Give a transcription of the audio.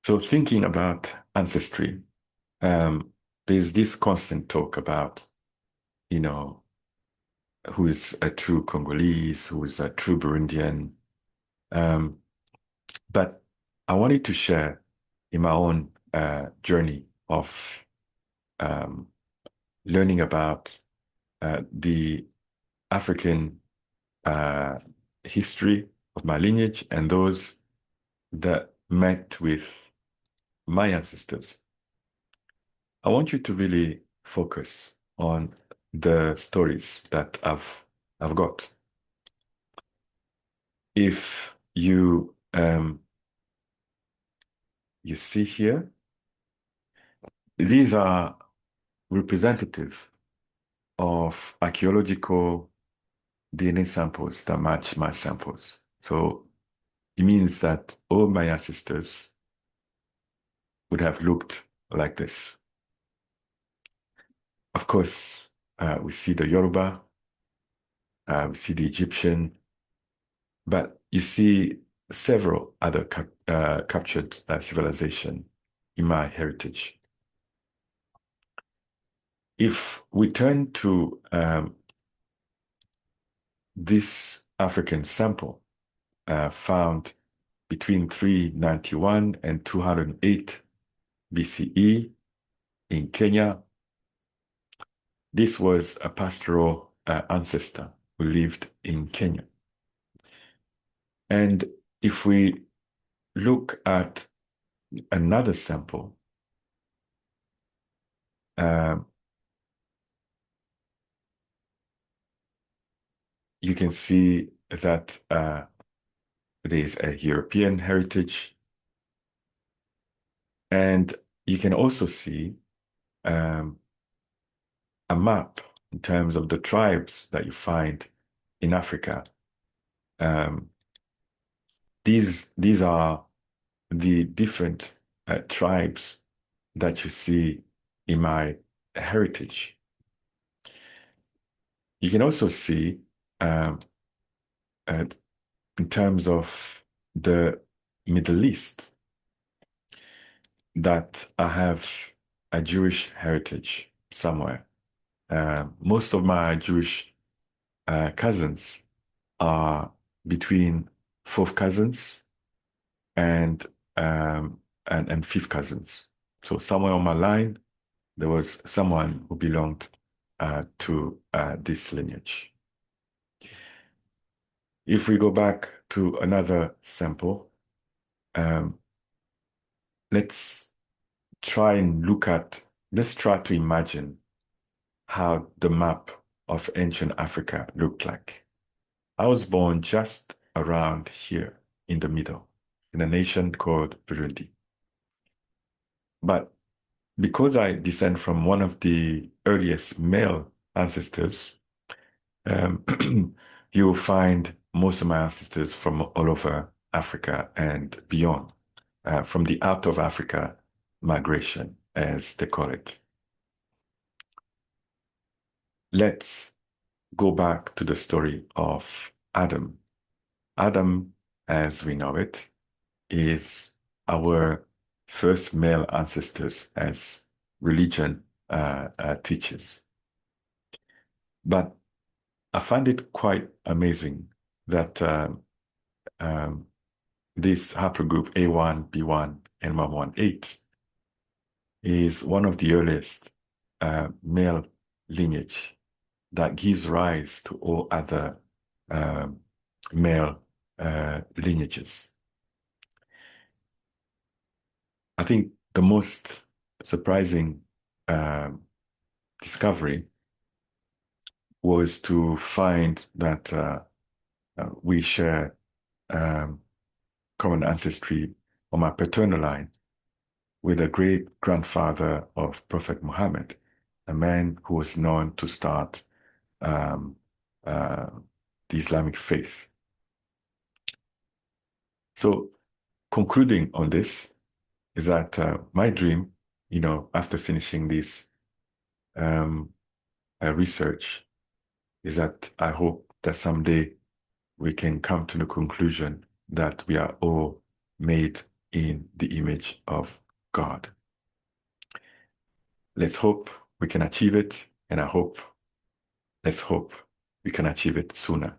So thinking about ancestry, um, there's this constant talk about, you know, who is a true Congolese, who is a true Burundian. Um, but I wanted to share in my own journey of um, learning about the African uh, history of my lineage and those that met with my ancestors. I want you to really focus on the stories that I've got. If you see here, these are representative of archaeological DNA samples that match my samples. So it means that all my ancestors would have looked like this. Of course, we see the Yoruba, we see the Egyptian, but you see several other captured civilization in my heritage. If we turn to this African sample found between 391 and 208 BCE in Kenya, this was a pastoral ancestor who lived in Kenya. And if we look at another sample, you can see that there's a European heritage. And you can also see a map in terms of the tribes that you find in Africa. These are the different tribes that you see in my heritage. You can also see in terms of the Middle East that I have a Jewish heritage somewhere. Most of my Jewish cousins are between fourth cousins and fifth cousins. So somewhere on my line, there was someone who belonged to this lineage. If we go back to another sample, let's try to imagine how the map of ancient Africa looked like. I was born just around here in the middle, in a nation called Burundi. But because I descend from one of the earliest male ancestors, you will find most of my ancestors from all over Africa and beyond, from the out of Africa migration, as they call it. Let's go back to the story of Adam. Adam, as we know it, is our first male ancestors as religion teaches. But I find it quite amazing that this haplogroup A1, B1, and 118 is one of the earliest male lineage that gives rise to all other male lineages. I think the most surprising discovery was to find that we share common ancestry on my paternal line with a great-grandfather of Prophet Muhammad, a man who was known to start the Islamic faith. So concluding on this is that my dream, after finishing this research, is that I hope that someday we can come to the conclusion that we are all made in the image of God. Let's hope we can achieve it, and let's hope we can achieve it sooner